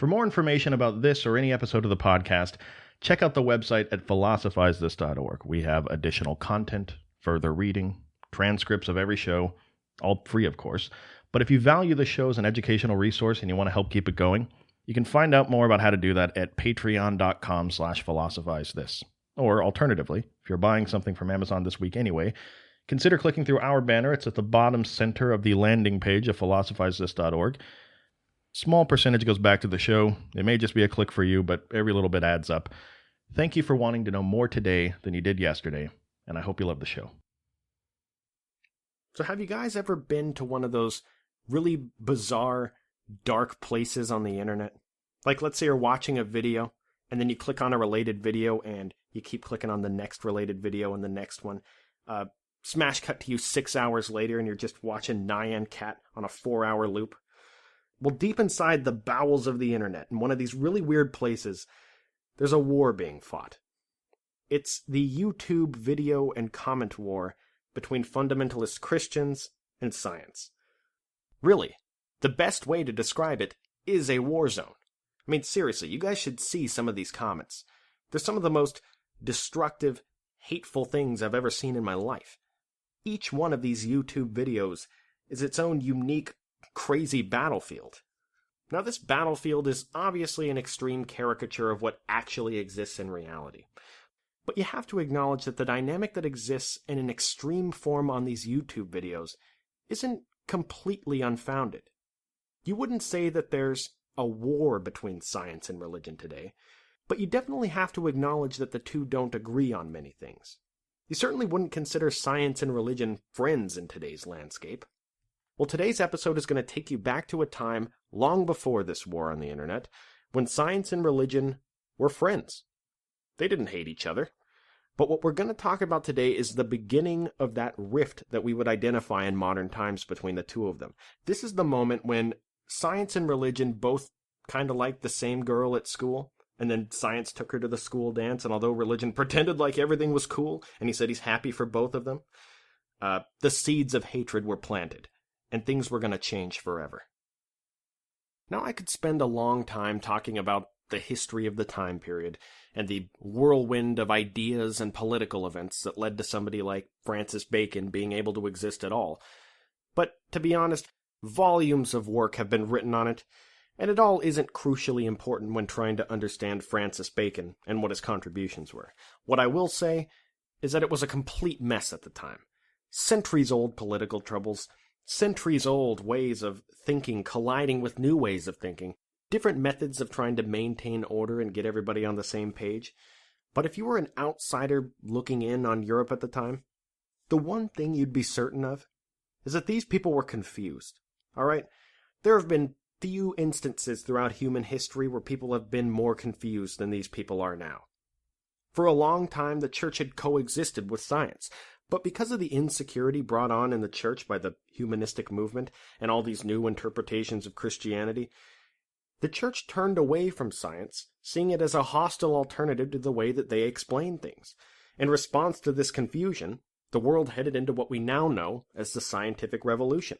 For more information about this or any episode of the podcast, check out the website at philosophizethis.org. We have additional content, further reading, transcripts of every show, all free, of course. But if you value the show as an educational resource and you want to help keep it going, you can find out more about how to do that at patreon.com/philosophizethis. Or alternatively, if you're buying something from Amazon this week anyway, consider clicking through our banner. It's at the bottom center of the landing page of philosophizethis.org. Small percentage goes back to the show. It may just be a click for you, but every little bit adds up. Thank you for wanting to know more today than you did yesterday, and I hope you love the show. So have you guys ever been to one of those really bizarre, dark places on the internet? Like, let's say you're watching a video, and then you click on a related video, and you keep clicking on the next related video and the next one. Smash cut to you 6 hours later, and you're just watching Nyan Cat on a 4-hour loop. Well, deep inside the bowels of the internet, in one of these really weird places, there's a war being fought. It's the YouTube video and comment war between fundamentalist Christians and science. Really, the best way to describe it is a war zone. I mean, seriously, you guys should see some of these comments. They're some of the most destructive, hateful things I've ever seen in my life. Each one of these YouTube videos is its own unique, crazy battlefield. Now, this battlefield is obviously an extreme caricature of what actually exists in reality. But you have to acknowledge that the dynamic that exists in an extreme form on these YouTube videos isn't completely unfounded. You wouldn't say that there's a war between science and religion today, but you definitely have to acknowledge that the two don't agree on many things. You certainly wouldn't consider science and religion friends in today's landscape. Well, today's episode is going to take you back to a time long before this war on the internet, when science and religion were friends. They didn't hate each other. But what we're going to talk about today is the beginning of that rift that we would identify in modern times between the two of them. This is the moment when science and religion both kind of liked the same girl at school, and then science took her to the school dance, and although religion pretended like everything was cool, and he said he's happy for both of them, the seeds of hatred were planted, and things were going to change forever. Now, I could spend a long time talking about the history of the time period, and the whirlwind of ideas and political events that led to somebody like Francis Bacon being able to exist at all. But, to be honest, volumes of work have been written on it, and it all isn't crucially important when trying to understand Francis Bacon and what his contributions were. What I will say is that it was a complete mess at the time. Centuries-old political troubles, centuries-old ways of thinking colliding with new ways of thinking, different methods of trying to maintain order and get everybody on the same page. But if you were an outsider looking in on Europe at the time, the one thing you'd be certain of is that these people were confused. All right? There have been few instances throughout human history where people have been more confused than these people are now. For a long time, the church had coexisted with science, but because of the insecurity brought on in the church by the humanistic movement and all these new interpretations of Christianity, the church turned away from science, seeing it as a hostile alternative to the way that they explain things. In response to this confusion, the world headed into what we now know as the scientific revolution.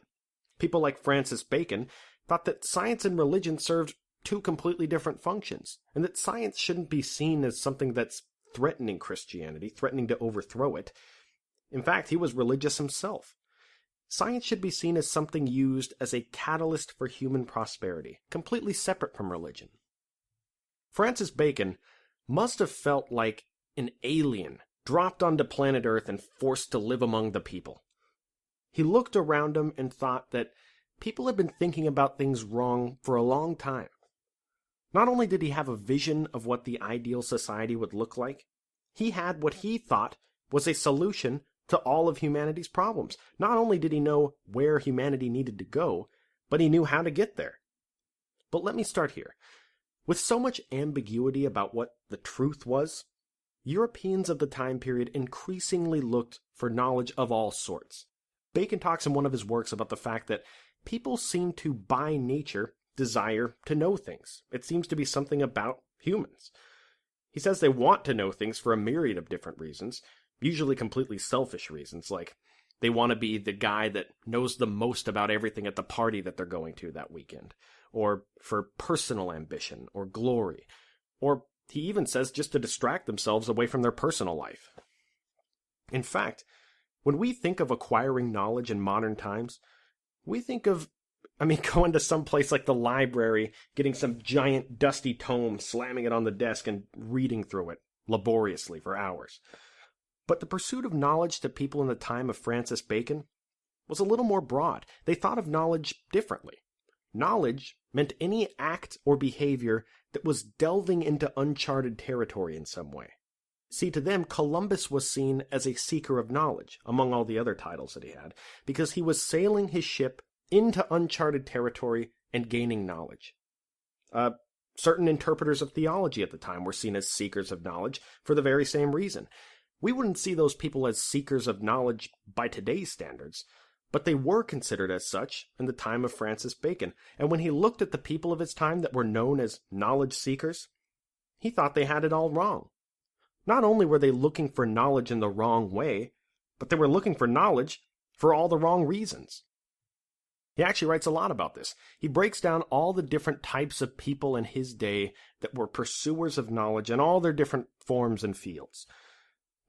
People like Francis Bacon thought that science and religion served two completely different functions, and that science shouldn't be seen as something that's threatening Christianity, threatening to overthrow it. In fact, he was religious himself. Science should be seen as something used as a catalyst for human prosperity, completely separate from religion. Francis Bacon must have felt like an alien dropped onto planet Earth and forced to live among the people. He looked around him and thought that people had been thinking about things wrong for a long time. Not only did he have a vision of what the ideal society would look like, he had what he thought was a solution to all of humanity's problems. Not only did he know where humanity needed to go, but he knew how to get there. But let me start here. With so much ambiguity about what the truth was, Europeans of the time period increasingly looked for knowledge of all sorts. Bacon talks in one of his works about the fact that people seem to, by nature, desire to know things. It seems to be something about humans. He says they want to know things for a myriad of different reasons, usually completely selfish reasons, like they want to be the guy that knows the most about everything at the party that they're going to that weekend, or for personal ambition or glory, or he even says just to distract themselves away from their personal life. In fact, when we think of acquiring knowledge in modern times, we think of, going to some place like the library, getting some giant dusty tome, slamming it on the desk and reading through it laboriously for hours. But the pursuit of knowledge to people in the time of Francis Bacon was a little more broad. They thought of knowledge differently. Knowledge meant any act or behavior that was delving into uncharted territory in some way. See, to them, Columbus was seen as a seeker of knowledge, among all the other titles that he had, because he was sailing his ship into uncharted territory and gaining knowledge. Certain interpreters of theology at the time were seen as seekers of knowledge for the very same reason. We wouldn't see those people as seekers of knowledge by today's standards, but they were considered as such in the time of Francis Bacon, and when he looked at the people of his time that were known as knowledge seekers, he thought they had it all wrong. Not only were they looking for knowledge in the wrong way, but they were looking for knowledge for all the wrong reasons. He actually writes a lot about this. He breaks down all the different types of people in his day that were pursuers of knowledge in all their different forms and fields.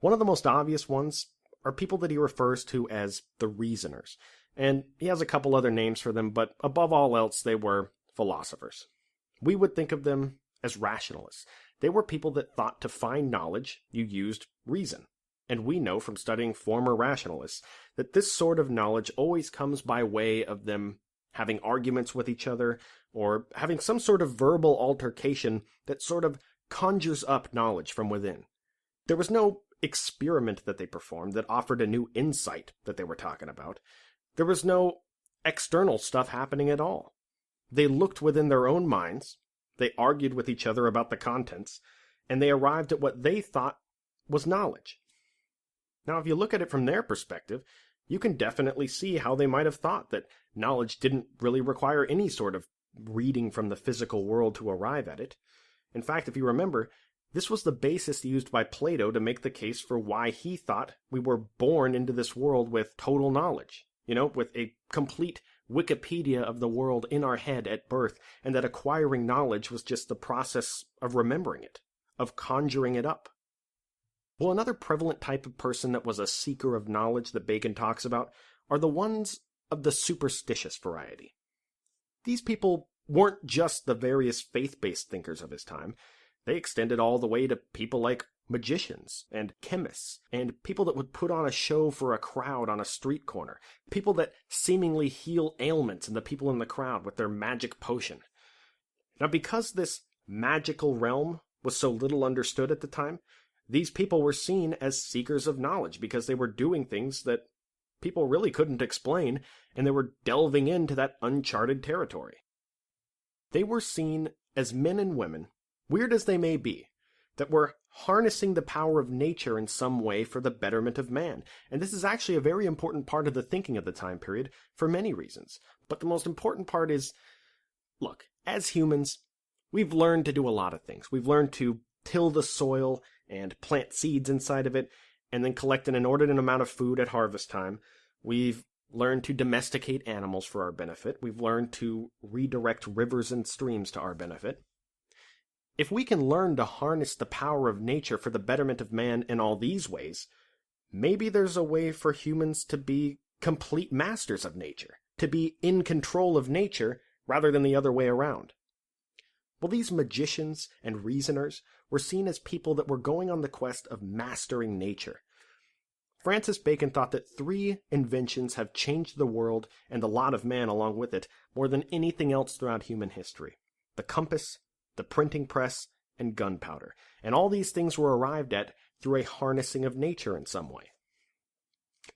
One of the most obvious ones are people that he refers to as the reasoners, and he has a couple other names for them, but above all else, they were philosophers. We would think of them as rationalists. They were people that thought to find knowledge, you used reason. And we know from studying former rationalists that this sort of knowledge always comes by way of them having arguments with each other or having some sort of verbal altercation that sort of conjures up knowledge from within. There was no experiment that they performed that offered a new insight that they were talking about. There was no external stuff happening at all. They looked within their own minds, they argued with each other about the contents, and they arrived at what they thought was knowledge. Now, if you look at it from their perspective, you can definitely see how they might have thought that knowledge didn't really require any sort of reading from the physical world to arrive at it. In fact, if you remember, this was the basis used by Plato to make the case for why he thought we were born into this world with total knowledge, with a complete Wikipedia of the world in our head at birth, and that acquiring knowledge was just the process of remembering it, of conjuring it up. Well, another prevalent type of person that was a seeker of knowledge that Bacon talks about are the ones of the superstitious variety. These people weren't just the various faith-based thinkers of his time. They extended all the way to people like magicians and chemists and people that would put on a show for a crowd on a street corner, people that seemingly heal ailments in the people in the crowd with their magic potion. Now, because this magical realm was so little understood at the time, these people were seen as seekers of knowledge because they were doing things that people really couldn't explain, and they were delving into that uncharted territory. They were seen as men and women, weird as they may be, that were harnessing the power of nature in some way for the betterment of man. And this is actually a very important part of the thinking of the time period for many reasons. But the most important part is, look, as humans, we've learned to do a lot of things. We've learned to till the soil and plant seeds inside of it, and then collect an inordinate amount of food at harvest time. We've learned to domesticate animals for our benefit. We've learned to redirect rivers and streams to our benefit. If we can learn to harness the power of nature for the betterment of man in all these ways, maybe there's a way for humans to be complete masters of nature, to be in control of nature rather than the other way around. Well, these magicians and reasoners were seen as people that were going on the quest of mastering nature. Francis Bacon thought that 3 inventions have changed the world and the lot of man along with it more than anything else throughout human history: the compass, the printing press, and gunpowder. And all these things were arrived at through a harnessing of nature in some way.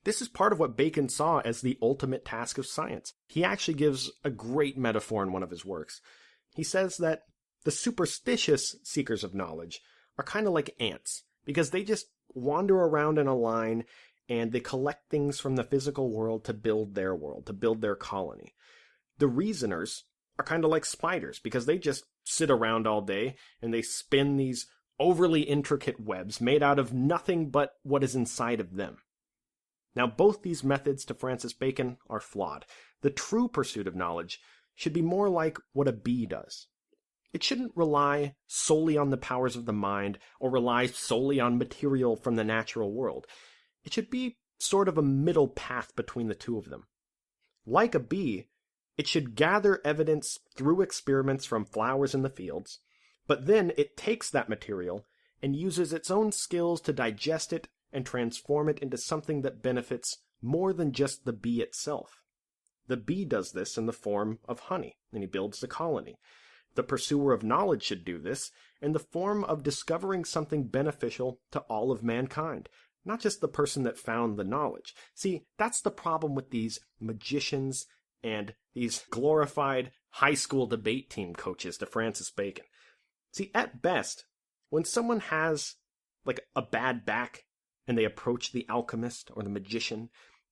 This is part of what Bacon saw as the ultimate task of science. He actually gives a great metaphor in one of his works. He says that the superstitious seekers of knowledge are kind of like ants, because they just wander around in a line and they collect things from the physical world to build their world, to build their colony. The reasoners are kind of like spiders, because they just sit around all day and they spin these overly intricate webs made out of nothing but what is inside of them. Now, both these methods to Francis Bacon are flawed. The true pursuit of knowledge should be more like what a bee does. It shouldn't rely solely on the powers of the mind or rely solely on material from the natural world. It should be sort of a middle path between the two of them. Like a bee, it should gather evidence through experiments from flowers in the fields, but then it takes that material and uses its own skills to digest it and transform it into something that benefits more than just the bee itself. The bee does this in the form of honey, and he builds the colony. The pursuer of knowledge should do this in the form of discovering something beneficial to all of mankind, not just the person that found the knowledge. See, that's the problem with these magicians and these glorified high school debate team coaches to Francis Bacon. See, at best, when someone has like a bad back and they approach the alchemist or the magician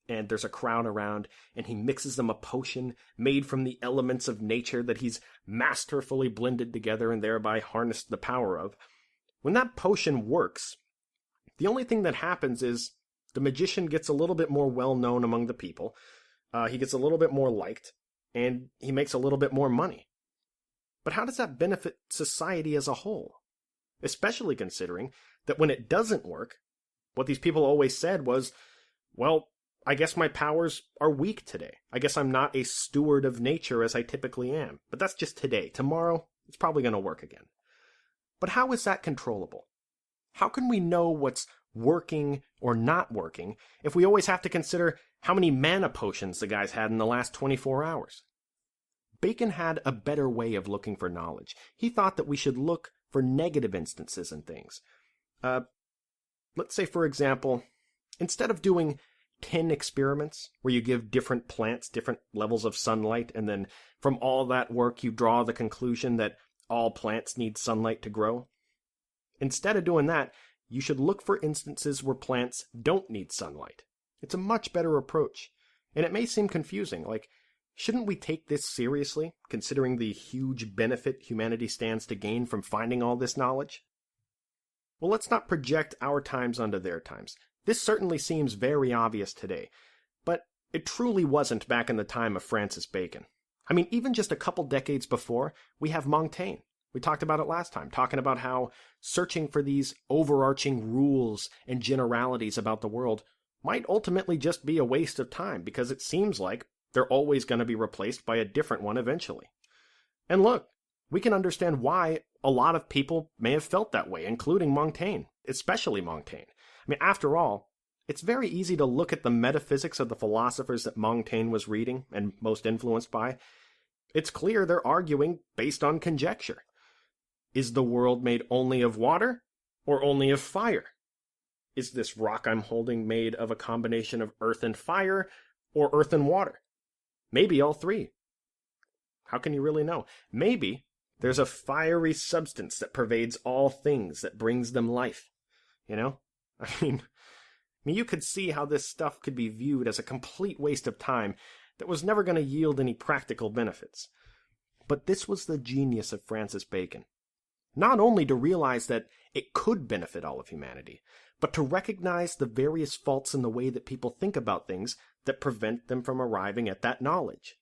and there's a crowd around and he mixes them a potion made from the elements of nature that he's masterfully blended together and thereby harnessed the power of, when that potion works, the only thing that happens is the magician gets a little bit more well-known among the people, he gets a little bit more liked, and he makes a little bit more money. But how does that benefit society as a whole? Especially considering that when it doesn't work, what these people always said was, well, I guess my powers are weak today. I guess I'm not a steward of nature as I typically am. But that's just today. Tomorrow, it's probably going to work again. But how is that controllable? How can we know what's working or not working if we always have to consider how many mana potions the guy's had in the last 24 hours? Bacon had a better way of looking for knowledge. He thought that we should look for negative instances in things. Let's say, for example, instead of doing 10 experiments where you give different plants different levels of sunlight, and then from all that work you draw the conclusion that all plants need sunlight to grow, instead of doing that, you should look for instances where plants don't need sunlight. It's a much better approach. And it may seem confusing, like, shouldn't we take this seriously, considering the huge benefit humanity stands to gain from finding all this knowledge? Well, let's not project our times onto their times. This certainly seems very obvious today, but it truly wasn't back in the time of Francis Bacon. I mean, even just a couple decades before, we have Montaigne. We talked about it last time, talking about how searching for these overarching rules and generalities about the world might ultimately just be a waste of time, because it seems like they're always going to be replaced by a different one eventually. And look, we can understand why a lot of people may have felt that way, including Montaigne, especially Montaigne. I mean, after all, it's very easy to look at the metaphysics of the philosophers that Montaigne was reading and most influenced by. It's clear they're arguing based on conjecture. Is the world made only of water or only of fire? Is this rock I'm holding made of a combination of earth and fire or earth and water? Maybe all three. How can you really know? Maybe there's a fiery substance that pervades all things that brings them life. You know? I mean, you could see how this stuff could be viewed as a complete waste of time that was never going to yield any practical benefits. But this was the genius of Francis Bacon. Not only to realize that it could benefit all of humanity, but to recognize the various faults in the way that people think about things that prevent them from arriving at that knowledge.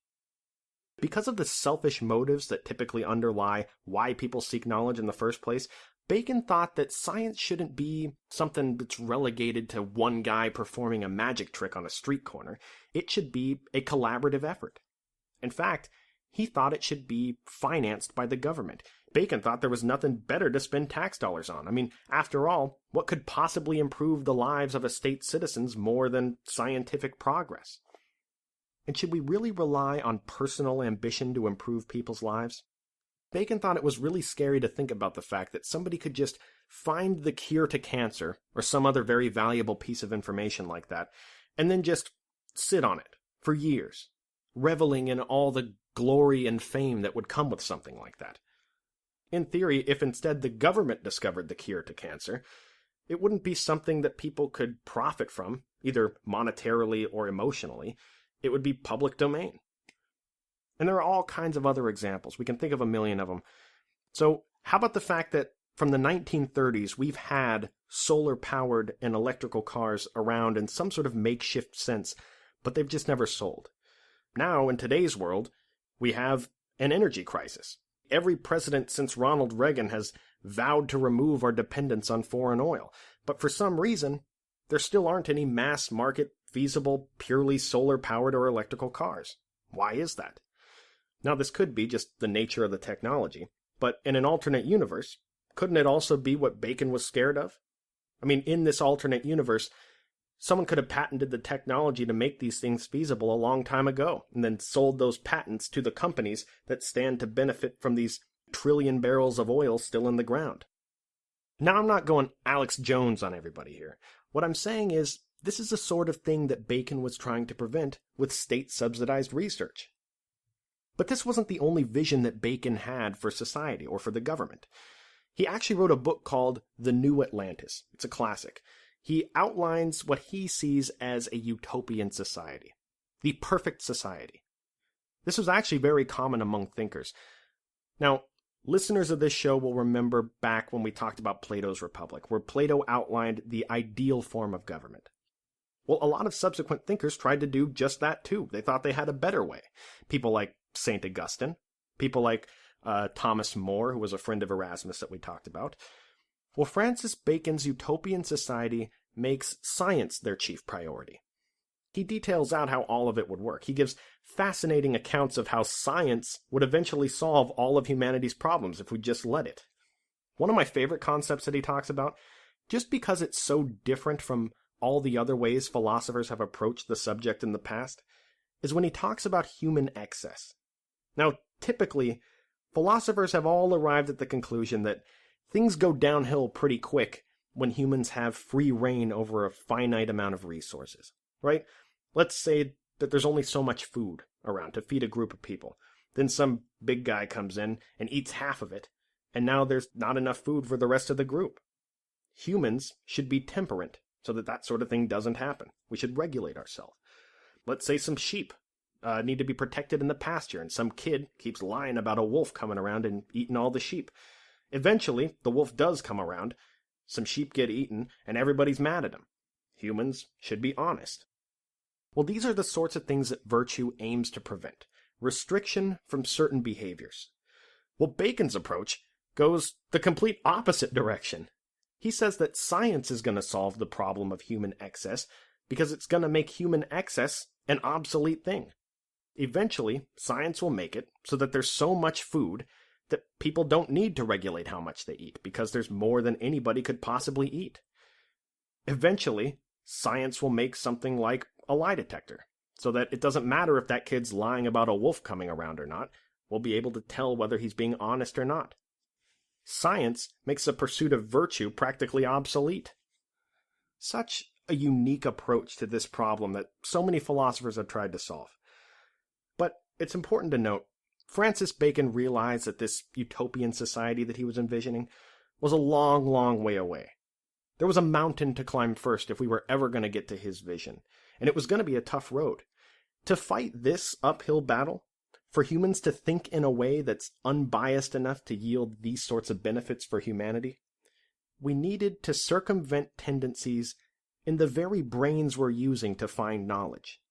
Because of the selfish motives that typically underlie why people seek knowledge in the first place, Bacon thought that science shouldn't be something that's relegated to one guy performing a magic trick on a street corner. It should be a collaborative effort. In fact, he thought it should be financed by the government. Bacon thought there was nothing better to spend tax dollars on. I mean, after all, what could possibly improve the lives of a state's citizens more than scientific progress? And should we really rely on personal ambition to improve people's lives? Bacon thought it was really scary to think about the fact that somebody could just find the cure to cancer or some other very valuable piece of information like that, and then just sit on it for years, reveling in all the glory and fame that would come with something like that. In theory, if instead the government discovered the cure to cancer, it wouldn't be something that people could profit from, either monetarily or emotionally. It would be public domain. And there are all kinds of other examples. We can think of a million of them. So how about the fact that from the 1930s, we've had solar-powered and electrical cars around in some sort of makeshift sense, but they've just never sold. Now, in today's world, We have an energy crisis. Every president since Ronald Reagan has vowed to remove our dependence on foreign oil. But for some reason, there still aren't any mass market feasible, purely solar-powered or electrical cars. Why is that? Now, this could be just the nature of the technology, but in an alternate universe, couldn't it also be what Bacon was scared of? I mean, in this alternate universe, someone could have patented the technology to make these things feasible a long time ago, and then sold those patents to the companies that stand to benefit from these trillion barrels of oil still in the ground. Now, I'm not going Alex Jones on everybody here. What I'm saying is, this is the sort of thing that Bacon was trying to prevent with state-subsidized research. But this wasn't the only vision that Bacon had for society or for the government. He actually wrote a book called The New Atlantis. It's a classic. He outlines what he sees as a utopian society, the perfect society. This was actually very common among thinkers. Now, listeners of this show will remember back when we talked about Plato's Republic, where Plato outlined the ideal form of government. Well, a lot of subsequent thinkers tried to do just that too. They thought they had a better way. People like St. Augustine, people like Thomas More, who was a friend of Erasmus that we talked about. Well, Francis Bacon's utopian society makes science their chief priority. He details out how all of it would work. He gives fascinating accounts of how science would eventually solve all of humanity's problems if we just let it. One of my favorite concepts that he talks about, just because it's so different from all the other ways philosophers have approached the subject in the past, is when he talks about human excess. Now, typically, philosophers have all arrived at the conclusion that things go downhill pretty quick when humans have free reign over a finite amount of resources, right? Let's say that there's only so much food around to feed a group of people. Then some big guy comes in and eats half of it, and now there's not enough food for the rest of the group. Humans should be temperate so that that sort of thing doesn't happen. We should regulate ourselves. Let's say some sheep need to be protected in the pasture, and some kid keeps lying about a wolf coming around and eating all the sheep. Eventually, the wolf does come around, some sheep get eaten, and everybody's mad at him. Humans should be honest. Well, these are the sorts of things that virtue aims to prevent. Restriction from certain behaviors. Well, Bacon's approach goes the complete opposite direction. He says that science is going to solve the problem of human excess because it's going to make human excess an obsolete thing. Eventually, science will make it so that there's so much food that people don't need to regulate how much they eat because there's more than anybody could possibly eat. Eventually, science will make something like a lie detector so that it doesn't matter if that kid's lying about a wolf coming around or not. We'll be able to tell whether he's being honest or not. Science makes the pursuit of virtue practically obsolete. Such a unique approach to this problem that so many philosophers have tried to solve. But it's important to note, Francis Bacon realized that this utopian society that he was envisioning was a long, long way away. There was a mountain to climb first if we were ever going to get to his vision, and it was going to be a tough road. To fight this uphill battle, for humans to think in a way that's unbiased enough to yield these sorts of benefits for humanity, we needed to circumvent tendencies in the very brains we're using to find knowledge.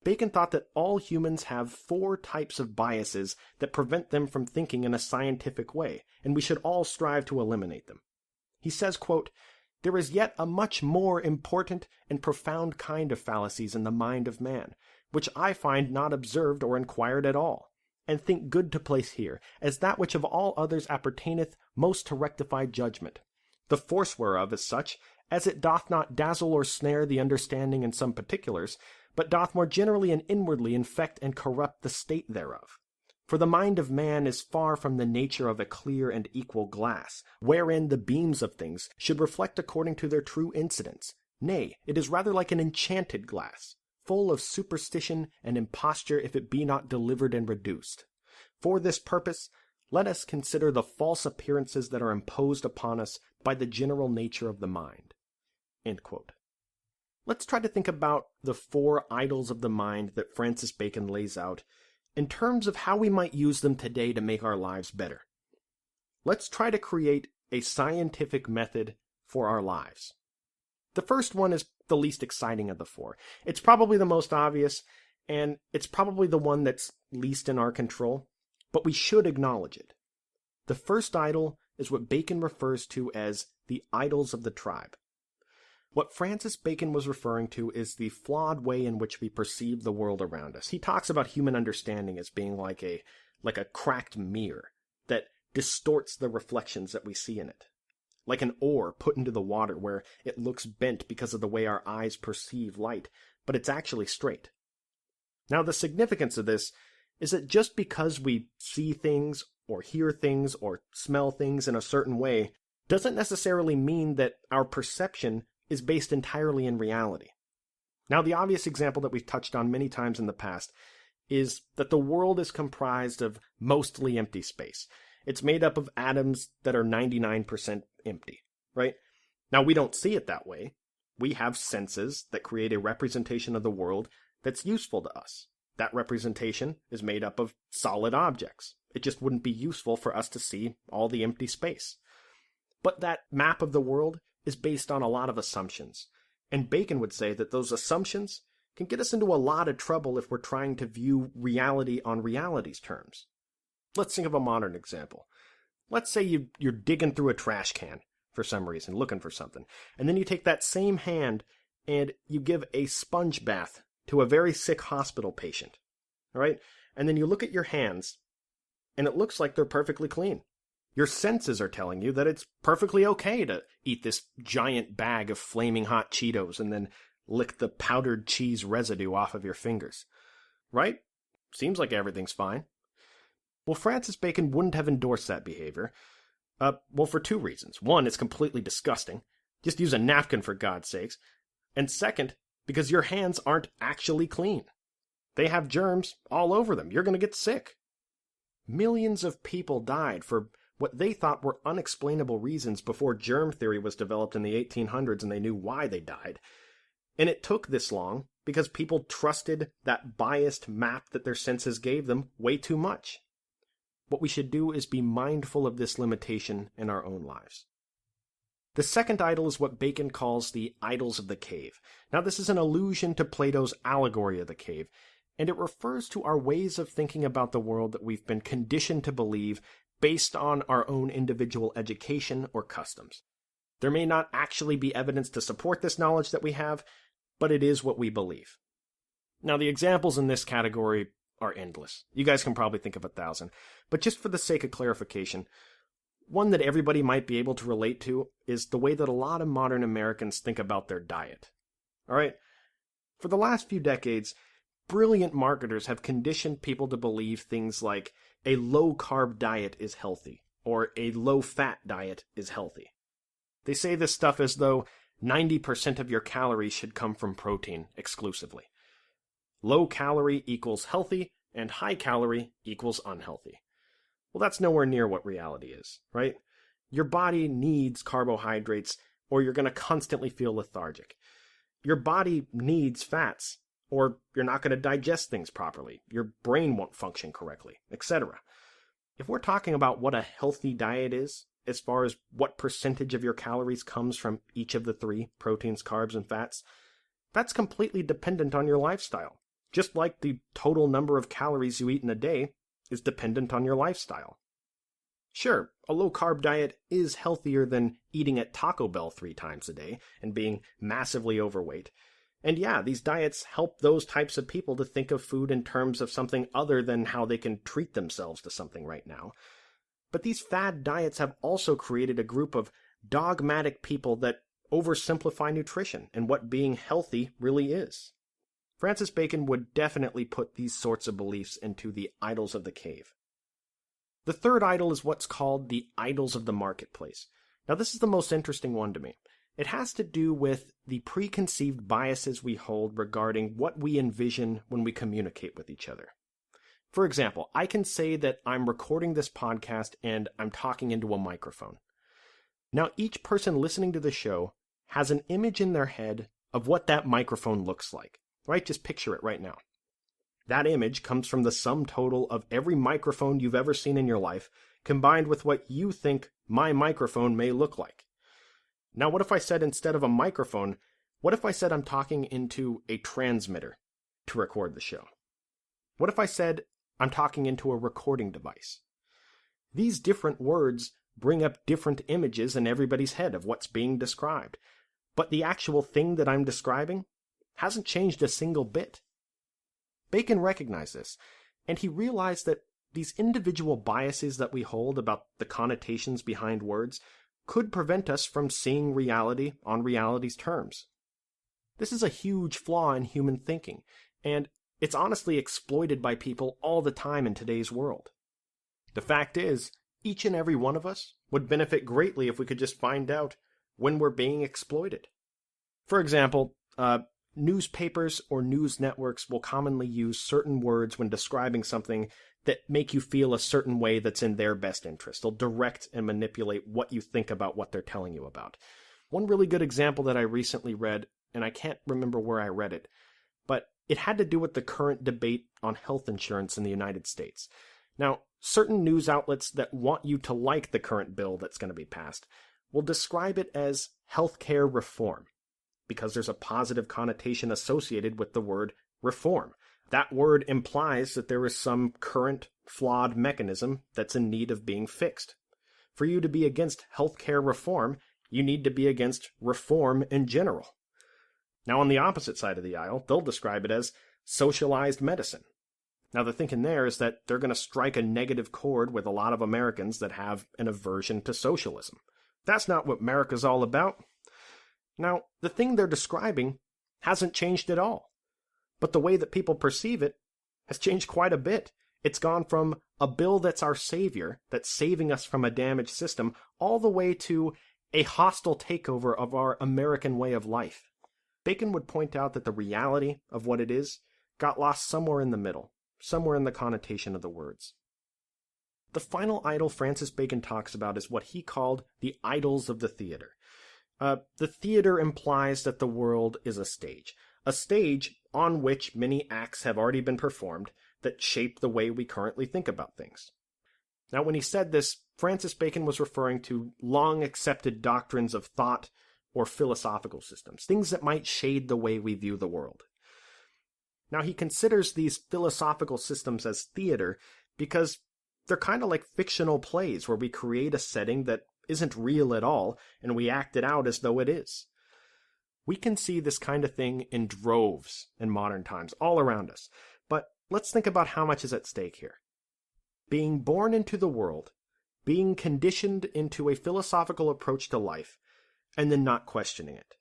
Bacon thought that all humans have 4 types of biases that prevent them from thinking in a scientific way, and we should all strive to eliminate them. He says, quote, "There is yet a much more important and profound kind of fallacies in the mind of man, which I find not observed or inquired at all, and think good to place here, as that which of all others appertaineth most to rectify judgment, the force whereof is such, as it doth not dazzle or snare the understanding in some particulars, but doth more generally and inwardly infect and corrupt the state thereof. For the mind of man is far from the nature of a clear and equal glass, wherein the beams of things should reflect according to their true incidence. Nay, it is rather like an enchanted glass, full of superstition and imposture if it be not delivered and reduced. For this purpose, let us consider the false appearances that are imposed upon us by the general nature of the mind." End quote. Let's try to think about the 4 idols of the mind that Francis Bacon lays out in terms of how we might use them today to make our lives better. Let's try to create a scientific method for our lives. The first one is the least exciting of the 4. It's probably the most obvious, and it's probably the one that's least in our control. but we should acknowledge it. The first idol is what Bacon refers to as the idols of the tribe. What Francis Bacon was referring to is the flawed way in which we perceive the world around us. He talks about human understanding as being like a cracked mirror that distorts the reflections that we see in it. Like an oar put into the water where it looks bent because of the way our eyes perceive light, but it's actually straight. Now, the significance of this is that just because we see things or hear things or smell things in a certain way doesn't necessarily mean that our perception is based entirely in reality. Now, the obvious example that we've touched on many times in the past is that the world is comprised of mostly empty space. It's made up of atoms that are 99% empty, right? Now, we don't see it that way. We have senses that create a representation of the world that's useful to us. That representation is made up of solid objects. It just wouldn't be useful for us to see all the empty space. But that map of the world is based on a lot of assumptions. And Bacon would say that those assumptions can get us into a lot of trouble if we're trying to view reality on reality's terms. Let's think of a modern example. Let's say you're digging through a trash can for some reason, looking for something. And then you take that same hand and you give a sponge bath to a very sick hospital patient. All right? And then you look at your hands, and it looks like they're perfectly clean. Your senses are telling you that it's perfectly okay to eat this giant bag of flaming hot Cheetos and then lick the powdered cheese residue off of your fingers. Right? Seems like everything's fine. Well, Francis Bacon wouldn't have endorsed that behavior. Well, for two reasons. One, it's completely disgusting. Just use a napkin for God's sakes. And second, because your hands aren't actually clean. They have germs all over them. You're going to get sick. Millions of people died for what they thought were unexplainable reasons before germ theory was developed in the 1800s and they knew why they died. And it took this long because people trusted that biased map that their senses gave them way too much. What we should do is be mindful of this limitation in our own lives. The second idol is what Bacon calls the idols of the cave. Now, this is an allusion to Plato's allegory of the cave, and it refers to our ways of thinking about the world that we've been conditioned to believe based on our own individual education or customs. There may not actually be evidence to support this knowledge that we have, but it is what we believe. Now, the examples in this category are endless. You guys can probably think of 1,000, but just for the sake of clarification, one that everybody might be able to relate to is the way that a lot of modern Americans think about their diet. All right? For the last few decades, brilliant marketers have conditioned people to believe things like a low-carb diet is healthy, or a low-fat diet is healthy. They say this stuff as though 90% of your calories should come from protein exclusively. Low-calorie equals healthy, and high-calorie equals unhealthy. Well, that's nowhere near what reality is, right? Your body needs carbohydrates, or you're going to constantly feel lethargic. Your body needs fats, or you're not going to digest things properly. Your brain won't function correctly, etc. If we're talking about what a healthy diet is, as far as what percentage of your calories comes from each of the three, proteins, carbs, and fats, that's completely dependent on your lifestyle. Just like the total number of calories you eat in a day is dependent on your lifestyle. Sure, a low-carb diet is healthier than eating at Taco Bell 3 times a day and being massively overweight. And yeah, these diets help those types of people to think of food in terms of something other than how they can treat themselves to something right now. But these fad diets have also created a group of dogmatic people that oversimplify nutrition and what being healthy really is. Francis Bacon would definitely put these sorts of beliefs into the idols of the cave. The third idol is what's called the idols of the marketplace. Now, this is the most interesting one to me. It has to do with the preconceived biases we hold regarding what we envision when we communicate with each other. For example, I can say that I'm recording this podcast and I'm talking into a microphone. Now, each person listening to the show has an image in their head of what that microphone looks like. Right? Just picture it right now. That image comes from the sum total of every microphone you've ever seen in your life, combined with what you think my microphone may look like. Now, what if I said instead of a microphone, what if I said I'm talking into a transmitter to record the show? What if I said I'm talking into a recording device. These different words bring up different images in everybody's head of what's being described. But the actual thing that I'm describing hasn't changed a single bit. Bacon recognized this, and he realized that these individual biases that we hold about the connotations behind words could prevent us from seeing reality on reality's terms. This is a huge flaw in human thinking, and it's honestly exploited by people all the time in today's world. The fact is, each and every one of us would benefit greatly if we could just find out when we're being exploited. For example, newspapers or news networks will commonly use certain words when describing something that make you feel a certain way that's in their best interest. They'll direct and manipulate what you think about what they're telling you about. One really good example that I recently read, and I can't remember where I read it, but it had to do with the current debate on health insurance in the United States. Now, certain news outlets that want you to like the current bill that's going to be passed will describe it as healthcare reform, because there's a positive connotation associated with the word reform. That word implies that there is some current flawed mechanism that's in need of being fixed. For you to be against healthcare reform, you need to be against reform in general. Now, on the opposite side of the aisle, they'll describe it as socialized medicine. Now, the thinking there is that they're going to strike a negative chord with a lot of Americans that have an aversion to socialism. That's not what America's all about. Now, the thing they're describing hasn't changed at all. But the way that people perceive it has changed quite a bit. It's gone from a bill that's our savior, that's saving us from a damaged system, all the way to a hostile takeover of our American way of life. Bacon would point out that the reality of what it is got lost somewhere in the middle, somewhere in the connotation of the words. The final idol Francis Bacon talks about is what he called the idols of the theater. The theater implies that the world is a stage on which many acts have already been performed that shape the way we currently think about things. Now, when he said this, Francis Bacon was referring to long-accepted doctrines of thought or philosophical systems, things that might shade the way we view the world. Now, he considers these philosophical systems as theater because they're kind of like fictional plays where we create a setting that isn't real at all, and we act it out as though it is. We can see this kind of thing in droves in modern times, all around us. But let's think about how much is at stake here. Being born into the world, being conditioned into a philosophical approach to life, and then not questioning it.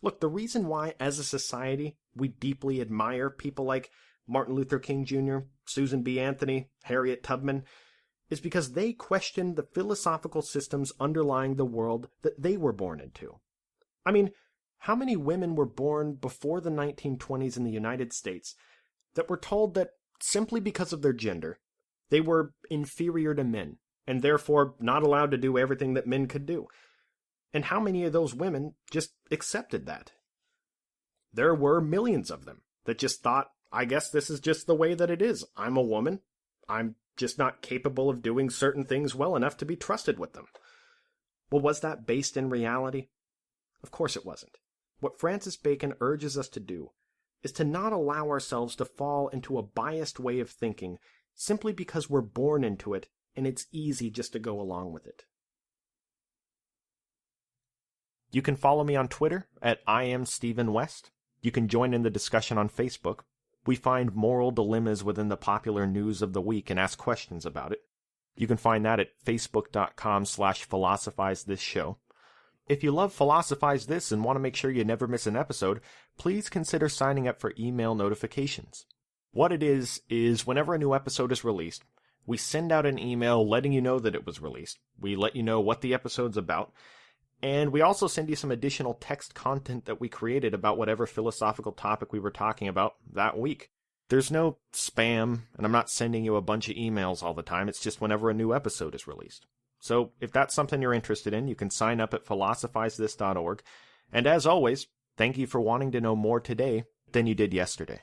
Look, the reason why, as a society, we deeply admire people like Martin Luther King Jr., Susan B. Anthony, Harriet Tubman, is because they questioned the philosophical systems underlying the world that they were born into. I mean, how many women were born before the 1920s in the United States that were told that simply because of their gender, they were inferior to men, and therefore not allowed to do everything that men could do? And how many of those women just accepted that? There were millions of them that just thought, I guess this is just the way that it is. I'm a woman. I'm just not capable of doing certain things well enough to be trusted with them. Well, was that based in reality? Of course it wasn't. What Francis Bacon urges us to do is to not allow ourselves to fall into a biased way of thinking simply because we're born into it and it's easy just to go along with it. You can follow me on Twitter at @IamStephenWest. You can join in the discussion on Facebook. We find moral dilemmas within the popular news of the week and ask questions about it. You can find that at facebook.com/philosophizethisshow. If you love Philosophize This and want to make sure you never miss an episode, please consider signing up for email notifications. What it is whenever a new episode is released, we send out an email letting you know that it was released. We let you know what the episode's about. And we also send you some additional text content that we created about whatever philosophical topic we were talking about that week. There's no spam, and I'm not sending you a bunch of emails all the time. It's just whenever a new episode is released. So if that's something you're interested in, you can sign up at philosophizethis.org. And as always, thank you for wanting to know more today than you did yesterday.